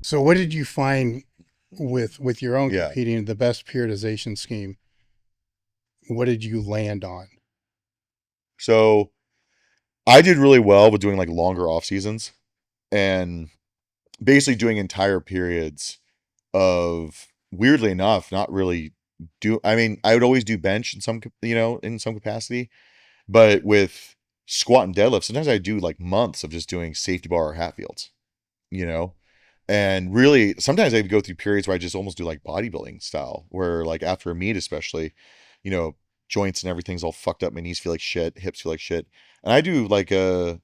So what did you find with your own Yeah. competing, the best periodization scheme? What did you land on? So I did really well with doing like longer off seasons and basically doing entire periods of, weirdly enough, not really I mean, I would always do bench in some, in some capacity, but with squat and deadlift, sometimes I do like months of just doing safety bar or Hatfields, you know? And really, sometimes I would go through periods where I just almost do like bodybuilding style, where like after a meet, especially, you know, joints and everything's all fucked up. My knees feel like shit, hips feel like shit. And I do like a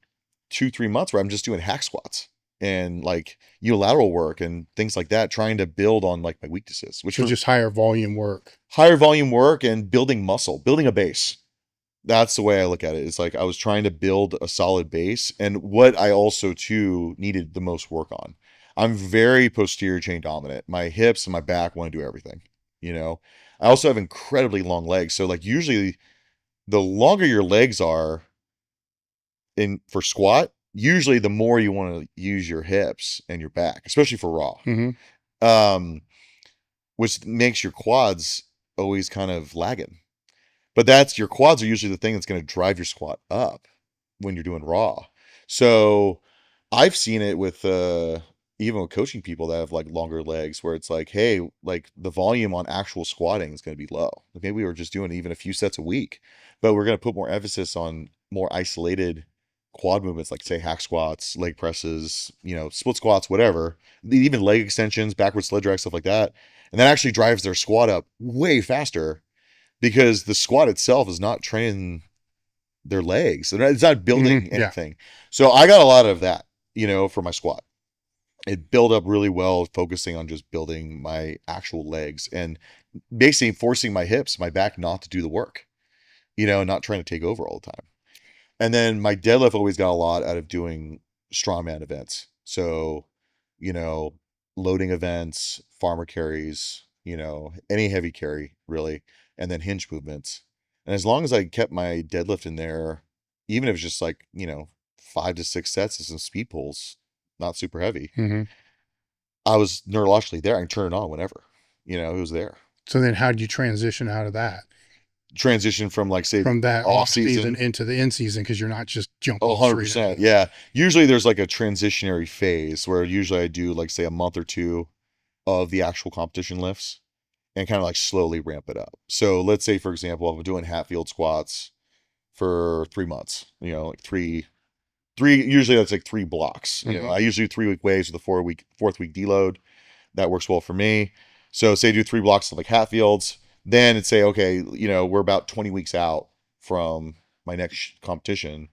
2, 3 months where I'm just doing hack squats and like unilateral work and things like that, trying to build on like my weaknesses, which So were just higher volume work. higher volume work and building muscle, building a base. That's the way I look at it. It's like I was trying to build a solid base, and what I also too needed the most work on. I'm very posterior chain dominant. My hips and my back want to do everything, you know. I also have incredibly long legs, so like usually the longer your legs are in for squat, usually the more you want to use your hips and your back, especially for raw. Mm-hmm. Um, which makes your quads always kind of lagging. But that's your quads are usually the thing that's going to drive your squat up when you're doing raw. So I've seen it with even with coaching people that have like longer legs where it's like, hey, like the volume on actual squatting is going to be low. Like maybe we were just doing even a few sets a week, but we're going to put more emphasis on more isolated quad movements like say hack squats, leg presses, split squats, whatever, even leg extensions, backward sled drag, stuff like that. And that actually drives their squat up way faster because the squat itself is not training their legs. It's not building Mm-hmm. Yeah. anything. So I got a lot of that, for my squat. It built up really well, focusing on just building my actual legs and basically forcing my hips, my back not to do the work, not trying to take over all the time. And then my deadlift always got a lot out of doing strongman events. So, you know, loading events, farmer carries, any heavy carry really, and then hinge movements. And as long as I kept my deadlift in there, even if it's just like, 5 to 6 sets of some speed pulls, not super heavy, Mm-hmm. I was neurologically there. I can turn it on whenever, it was there. So then how did you transition out of that? Transition from like, say, From that off off season season. into the in season because you're not just Oh, jumping straight into 100%. it. Yeah. Usually there's like a transitionary phase where usually I do like say a month or two of the actual competition lifts and kind of like slowly ramp it up. So let's say, for example, if I'm doing Hatfield squats for 3 months, like usually that's like 3 blocks. Mm-hmm. I usually do 3 week waves with a fourth week deload. That works well for me. So say do 3 blocks of like Hatfields, then it's say, okay, we're about 20 weeks out from my next competition,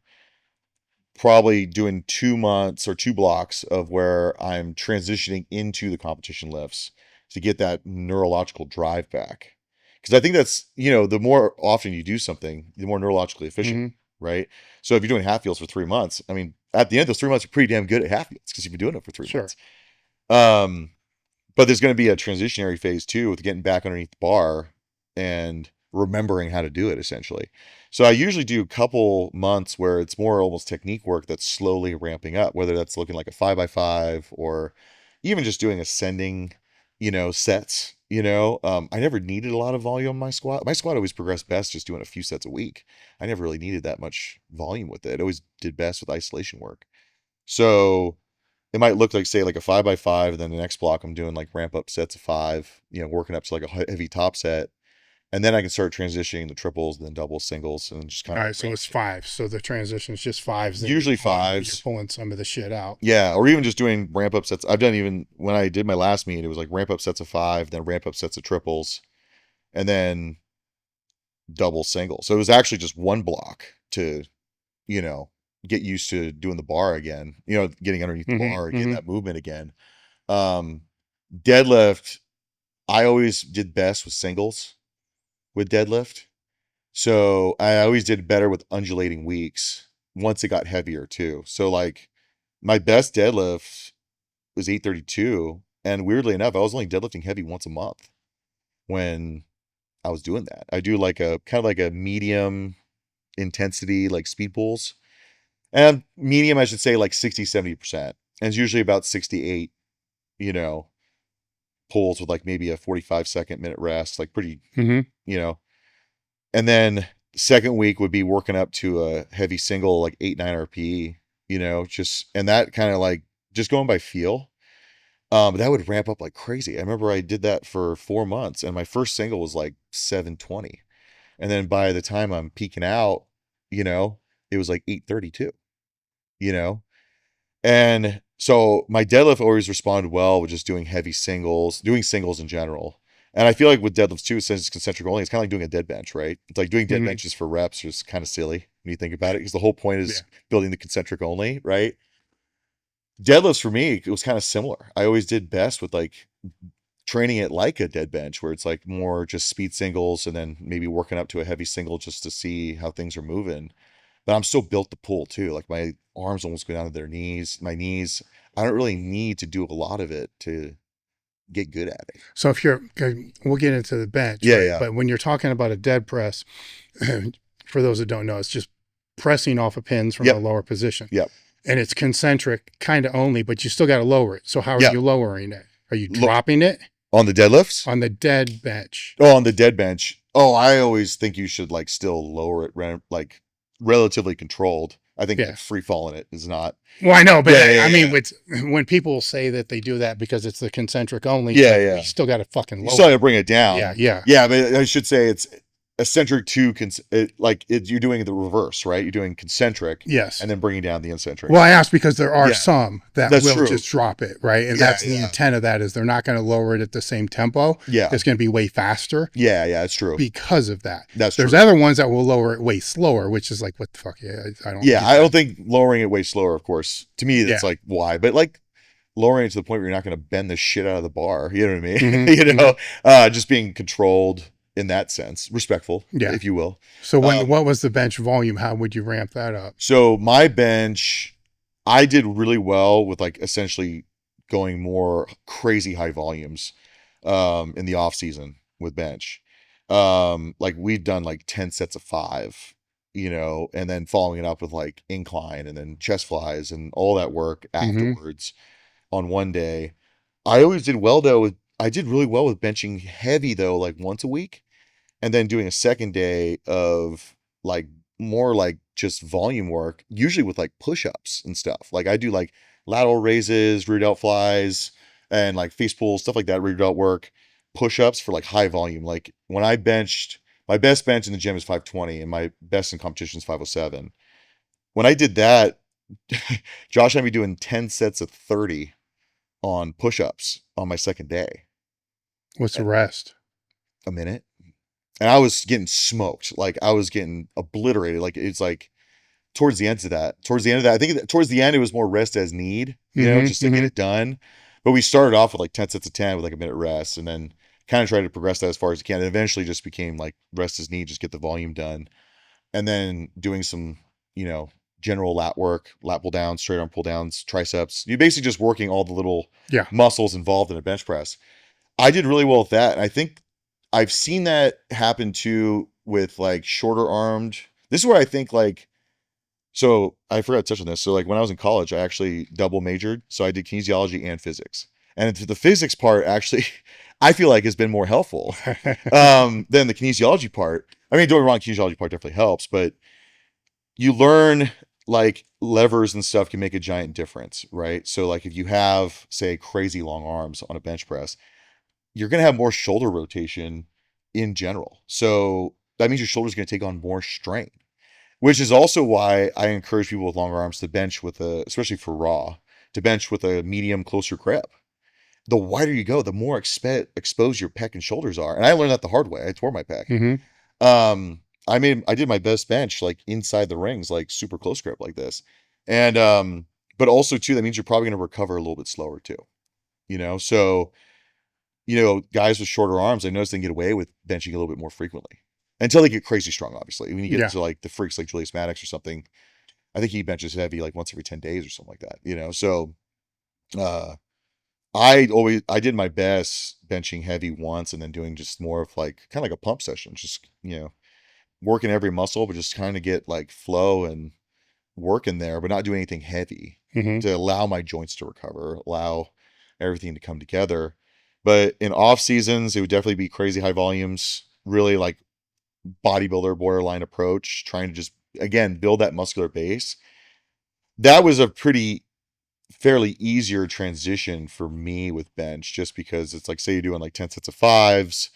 probably doing 2 months or 2 blocks of where I'm transitioning into the competition lifts to get that neurological drive back. Because I think that's, the more often you do something, the more neurologically efficient, Mm-hmm. right? So if you're doing half fields for 3 months, I mean, at the end of those 3 months, you're pretty damn good at half fields because you've been doing it for three Sure. months. Um, but there's going to be a transitionary phase too with getting back underneath the bar and remembering how to do it essentially. So I usually do a couple months where it's more almost technique work that's slowly ramping up, whether that's looking like a 5x5 or even just doing ascending, sets. I never needed a lot of volume on my squat. My squat always progressed best just doing a few sets a week. I never really needed that much volume with it. It always did best with isolation work. So it might look like say like a 5x5, and then the next block I'm doing like ramp up sets of five, working up to like a heavy top set, and then I can start transitioning the triples, then doubles, singles, and just kind All of right. So ramp it's it. five. So the transition is just fives that Usually you're fives, pulling some of the shit out. yeah, or even just doing ramp up sets. I've done even when I did my last meet, it was like ramp up sets of five, then ramp up sets of triples, and then double single. So it was actually just one block to, you know, get used to doing the bar again, getting underneath the bar, Mm-hmm. getting Mm-hmm. that movement again. Um, Deadlift, I always did best with singles with deadlift. So I always did better with undulating weeks once it got heavier too. So like my best deadlift was 832. And weirdly enough, I was only deadlifting heavy once a month when I was doing that. I do like a kind of like a medium intensity, like speed pulls. And medium, I should say like 60, 70%. And it's usually about 68 you know, pulls with like maybe a 45-second minute rest, like pretty, Mm-hmm. you know. And then second week would be working up to a heavy single, like 8-9 RPE, just, and that kind of like just going by feel. That would ramp up like crazy. I remember I did that for 4 months and my first single was like 720. And then by the time I'm peaking out, it was like 832, you know? And so my deadlift always responded well with just doing heavy singles, doing singles in general. And I feel like with deadlifts too, since it's concentric only, it's kind of like doing a dead bench, right? It's like doing dead Mm-hmm. benches for reps is kind of silly when you think about it, because the whole point Yeah. is building the concentric only, right? Deadlifts for me, it was kind of similar. I always did best with like training it like a dead bench, where it's like more just speed singles and then maybe working up to a heavy single just to see how things are moving. But I'm still built to pull too. Like my arms almost go down to their knees, my knees. I don't really need to do a lot of it to get good at it. So if you're, okay, we'll get into the bench, Yeah, right? yeah. But when you're talking about a dead press, for those that don't know, it's just pressing off of pins from a Yep. lower position. Yep. And it's concentric kind of only, but you still got to lower it. So how are Yep. you lowering it? Are you Look dropping it on the deadlifts. on the dead bench? Oh, on the dead bench. Oh, I always think you should like still lower it, like relatively controlled. I think Yeah. like free falling it is not. Well, I know, but Yeah, I yeah, mean, yeah. with when people say that they do that because it's the concentric only, Yeah, like, yeah. you still got to fucking You lower still got to it. bring it down. Yeah, yeah. Yeah, but I should say it's eccentric to you're doing the reverse, right? You're doing concentric Yes. and then bringing down the eccentric. Well, I asked because there are Yeah. some that That's will true. just drop it, right? And Yeah, that's the yeah. intent of that, is they're not going to lower it at the same tempo. Yeah. It's going to be way faster Yeah, yeah, it's true. because of that. That's There's true. other ones that will lower it way slower, which is like, what the fuck? Yeah, I don't. Yeah, get I that. don't think lowering it way slower, of course. To me, that's Yeah. like why, but like lowering it to the point where you're not going to bend the shit out of the bar. You know what I mean? Mhm, Just being controlled in that sense, respectful, Yeah. if you will. So what was the bench volume? How would you ramp that up? So my bench, I did really well with like essentially going more crazy high volumes in the off season with bench. Like we've done like 10 sets of 5, and then following it up with like incline and then chest flies and all that work Mm-hmm. afterwards on one day. I always did well though I did really well with benching heavy though, like once a week, and then doing a second day of like more like just volume work, usually with like push-ups and stuff. Like I do like lateral raises, rear delt flies, and like face pulls, stuff like that, rear delt work, push-ups for like high volume. Like when I benched, my best bench in the gym is 520 and my best in competition is 507. When I did that, Josh had me doing 10 sets of 30 on push-ups on my second day. What's the rest? A minute. And I was getting smoked. Like I was getting obliterated. Like it's like towards the end of that, I think towards the end, it was more rest as need, just to get it done. But we started off with like 10 sets of 10 with like a minute rest, and then kind of tried to progress that as far as you can. And eventually just became like rest as need, just get the volume done. And then doing some, general lat work, lat pull downs, straight arm pull downs, triceps. You're basically just working all the little Yeah. muscles involved in a bench press. I did really well with that. And I think I've seen that happen too with like shorter armed. This is where I think like, so I forgot to touch on this. So like when I was in college, I actually double majored. So I did kinesiology and physics. And the physics part actually, I feel like has been more helpful than the kinesiology part. I mean, don't get me wrong, kinesiology part definitely helps, but you learn like levers and stuff can make a giant difference, right? So like if you have, say, crazy long arms on a bench press, you're going to have more shoulder rotation in general. So that means your shoulder's going to take on more strain, which is also why I encourage people with longer arms to bench with especially for raw, to bench with a medium closer grip. The wider you go, the more exposed your pec and shoulders are. And I learned that the hard way. I tore my pec. Mm-hmm. I did my best bench like inside the rings, like super close grip like this. And, but also too, that means you're probably going to recover a little bit slower too, So, guys with shorter arms, I noticed they can get away with benching a little bit more frequently until they get crazy strong, obviously. When you get Yeah. into like the freaks like Julius Maddox or something, I think he benches heavy like once every 10 days or something like that, So, I did my best benching heavy once and then doing just more of like kind of like a pump session, just, working every muscle, but just kind of get like flow and work in there, but not doing anything heavy Mm-hmm. to allow my joints to recover, everything to come together. But in off seasons, it would definitely be crazy high volumes, really like bodybuilder borderline approach, trying to just, again, build that muscular base. That was a pretty fairly easier transition for me with bench, just because it's like, say you're doing like 10 sets of fives,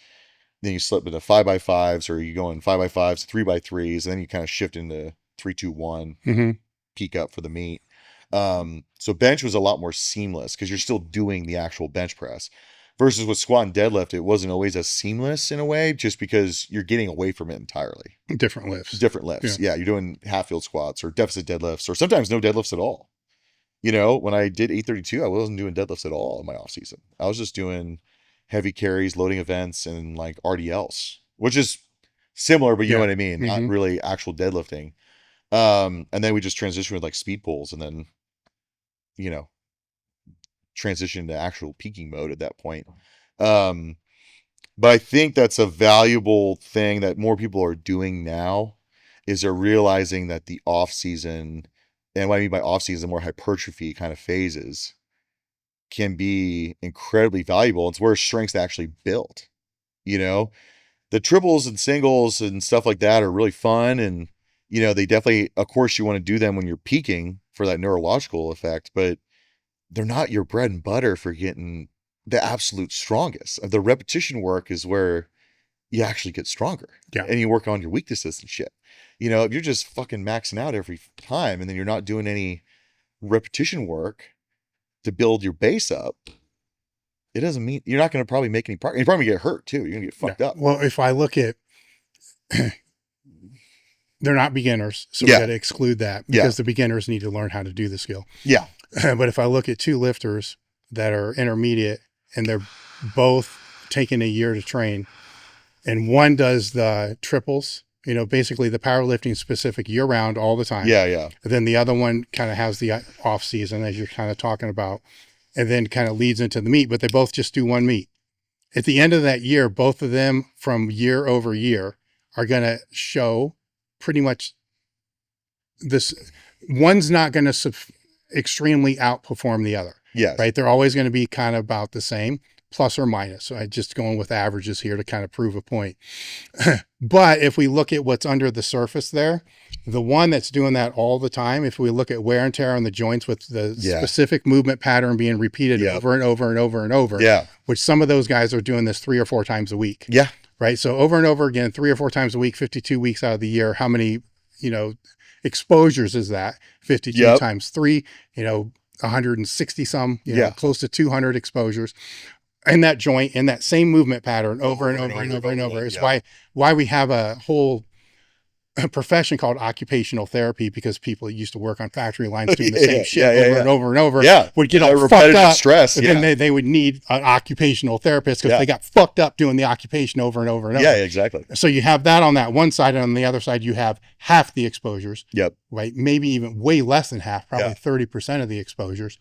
then you slip into 5x5s, or you go in 5x5s, 3x3s, and then you kind of shift into 3-2-1, peak up for the meet. So bench was a lot more seamless because you're still doing the actual bench press, versus with squat and deadlift, it wasn't always as seamless in a way, just because you're getting away from it entirely. Different lifts. Yeah, you're doing half field squats or deficit deadlifts, or sometimes no deadlifts at all. You know, when I did 832, I wasn't doing deadlifts at all in my off season. I was just doing heavy carries, loading events, and like RDLs, which is similar, but you know what I mean? Not really actual deadlifting. And then we just transitioned with like speed pulls, and then, you know, transition to actual peaking mode at that point. But I think that's a valuable thing that more people are doing now, is they're realizing that the off season, and what I mean by off season, more hypertrophy kind of phases, can be incredibly valuable. It's where strength's actually built. You know, the triples and singles and stuff like that are really fun, and you know, they definitely, of course, you want to do them when you're peaking for that neurological effect, but they're not your bread and butter for getting the absolute strongest. The repetition work is where you actually get stronger. Yeah. And you work on your weaknesses and shit. You know, if you're just fucking maxing out every time and then you're not doing any repetition work to build your base up, it doesn't mean you're not going to probably make any progress. You're probably going to get hurt too. You're going to get fucked up. Well, if I look at, they're not beginners, so we got to exclude that, because the beginners need to learn how to do the skill. Yeah. But if I look at two lifters that are intermediate and they're both taking a year to train, and one does the triples, you know, basically the powerlifting specific year round all the time. Yeah. And then the other one kind of has the off season, as you're kind of talking about, and then kind of leads into the meet, but they both just do one meet. At the end of that year, both of them from year over year are going to show pretty much this. One's not going to extremely outperform the other. Yes. Right. They're always going to be kind of about the same, plus or minus. So I just going with averages here to kind of prove a point. But if we look at what's under the surface there, the one that's doing that all the time, if we look at wear and tear on the joints with the specific movement pattern being repeated over and over and over and over, which some of those guys are doing this 3 or 4 times a week. Yeah. Right. So over and over again, 3 or 4 times a week, 52 weeks out of the year, how many, you know, exposures is that? 52 times 3, you know, 160 some, you know, close to 200 exposures in that joint, in that same movement pattern over and over and over and over. Is why we have a whole profession called occupational therapy, because people used to work on factory lines doing the same shit over and over and over, would get all fucked up, stress, and then they would need an occupational therapist because they got fucked up doing the occupation over and over and over. Yeah, exactly. So you have that on that one side, and on the other side you have half the exposures. Right, maybe even way less than half, probably 30% of the exposures,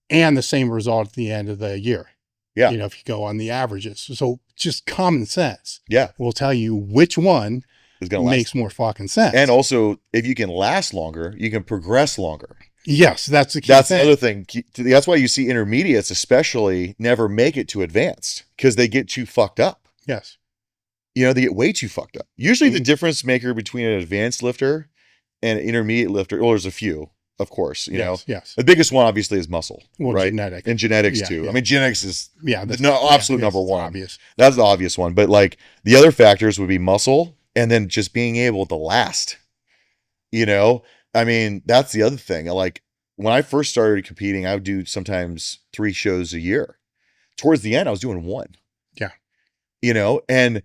and the same result at the end of the year. You know, if you go on the averages. So just common sense will tell you which one is going to makes more fucking sense. And also, if you can last longer, you can progress longer. Yes, that's the key. That's the other thing. That's why you see intermediates especially never make it to advanced, because they get too fucked up. Yes. You know, they get way too fucked up. Usually the difference maker between an advanced lifter and an intermediate lifter, well, there's a few, of course, you know. The biggest one obviously is muscle, right? Genetic. And genetics too. I mean, genetics is the absolute number one. Obvious. That's the obvious one. But like the other factors would be muscle, and then just being able to last, you know. I mean, that's the other thing. Like when I first started competing, I would do sometimes 3 shows a year. Towards the end, I was doing 1. You know, and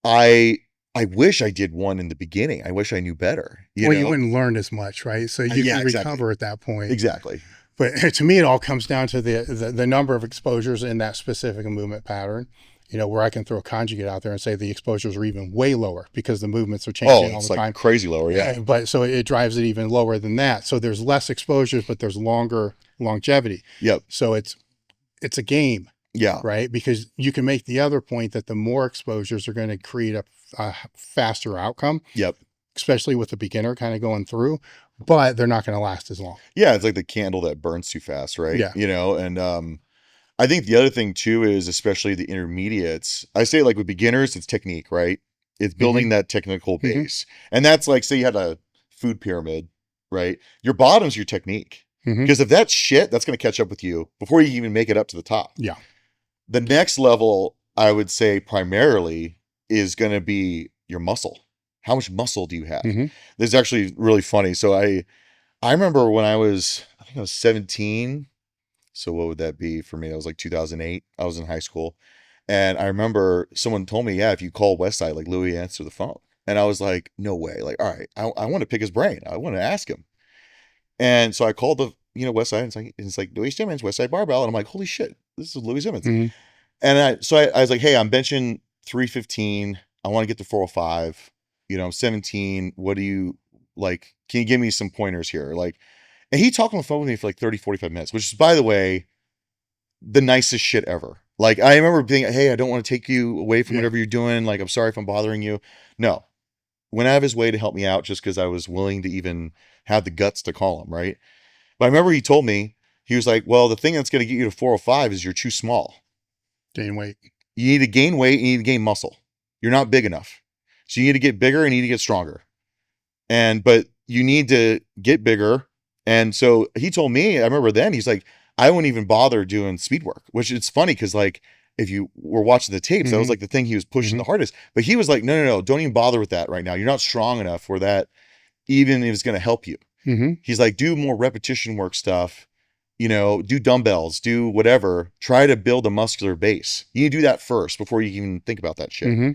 I wish I did 1 in the beginning. I wish I knew better. You wouldn't learn as much, right? So you can recover at that point. Exactly. But to me, it all comes down to the number of exposures in that specific movement pattern. You know, where I can throw a conjugate out there and say the exposures are even way lower because the movements are changing all the time. Crazy lower, But so it drives it even lower than that. So there's less exposures, but there's longer longevity. So it's a game. Right. Because you can make the other point that the more exposures are going to create a faster outcome. especially with a beginner kind of going through, but they're not going to last as long. Yeah. It's like the candle that burns too fast. Right. Yeah. You know, and, I think the other thing too is especially the intermediates. I say like with beginners, it's technique, right? It's building that technical base. And that's like, say you had a food pyramid, right? Your bottom's your technique. Because if that's shit, that's going to catch up with you before you even make it up to the top. Yeah. The next level, I would say primarily is going to be your muscle. How much muscle do you have? This is actually really funny. So I remember when I think I was 17. So what would that be for me? I was like 2008. I was in high school. And I remember someone told me, yeah, if you call Westside, like Louis answer the phone. And I was like, no way. Like, all right, I want to pick his brain. I want to ask him. And so I called the, Westside, and it's like Louis Simmons, Westside Barbell. And I'm like, holy shit, this is Louis Simmons. And I was like, hey, I'm benching 315. I want to get to 405. I'm 17. What do you like? Can you give me some pointers here? Like, and he talked on the phone with me for like 30, 45 minutes, which is, by the way, the nicest shit ever. Like, I remember being, hey, I don't want to take you away from whatever you're doing. Like, I'm sorry if I'm bothering you. No. Went out of his way to help me out just because I was willing to even have the guts to call him, right? But I remember he told me, he was like, well, the thing that's going to get you to 405 is you're too small. Gain weight. You need to gain weight, you need to gain muscle. You're not big enough. So you need to get bigger and you need to get stronger. But you need to get bigger. And so he told me, I remember then, he's like, I wouldn't even bother doing speed work, which it's funny because like, if you were watching the tapes, that was like the thing he was pushing the hardest. But he was like, no, don't even bother with that right now. You're not strong enough for that, even if it's going to help you. He's like, do more repetition work stuff, do dumbbells, do whatever, try to build a muscular base. You need to do that first before you even think about that shit.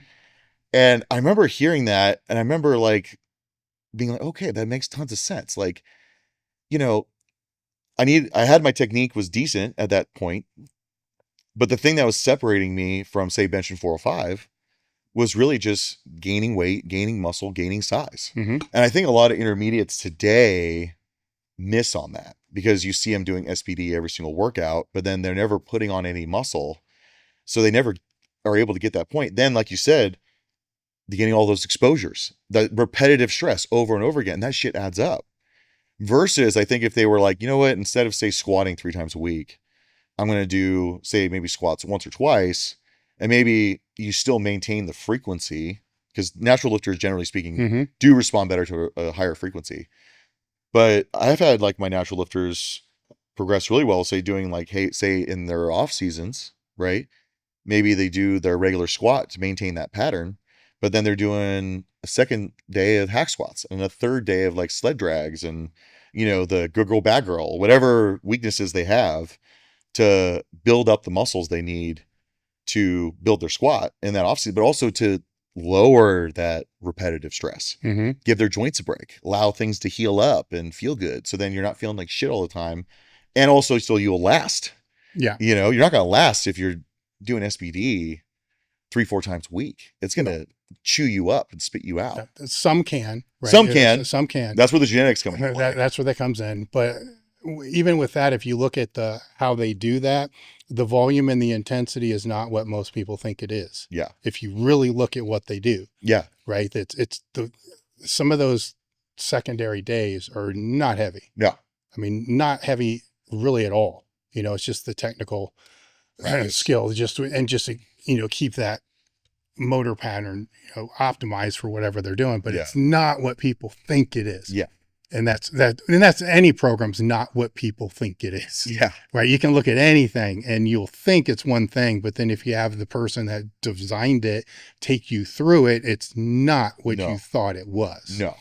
And I remember hearing that, and I remember like being like, okay, that makes tons of sense. Like, I had my technique was decent at that point, but the thing that was separating me from, say, benching 405 was really just gaining weight, gaining muscle, gaining size. And I think a lot of intermediates today miss on that because you see them doing SPD every single workout, but then they're never putting on any muscle. So they never are able to get that point. Then, like you said, they're getting all those exposures, the repetitive stress over and over again. That shit adds up. Versus, I think if they were like, you know what, instead of, say, squatting 3 times a week, I'm going to do, say, maybe squats once or twice, and maybe you still maintain the frequency, because natural lifters, generally speaking, do respond better to a higher frequency. But I've had like my natural lifters progress really well, say doing like, hey, say in their off seasons, right? Maybe they do their regular squat to maintain that pattern, but then they're doing a second day of hack squats and a third day of like sled drags and, the good girl, bad girl, whatever weaknesses they have to build up the muscles they need to build their squat in that off season, but also to lower that repetitive stress, give their joints a break, allow things to heal up and feel good. So then you're not feeling like shit all the time. And also so you'll last. Yeah. You're not going to last if you're doing SPD 3-4 times a week. It's going to chew you up and spit you out. Some can. Right? Some can. That's where the genetics come in. That's where that comes in. But even with that, if you look at how they do that, the volume and the intensity is not what most people think it is. Yeah. If you really look at what they do. Yeah. Right. Some of those secondary days are not heavy. Yeah. I mean, not heavy really at all. It's just the technical skill keep that motor pattern, optimized for whatever they're doing, but it's not what people think it is. Yeah. And that's any program's not what people think it is. Yeah. Right. You can look at anything and you'll think it's one thing, but then if you have the person that designed it take you through it, it's not what you thought it was. No.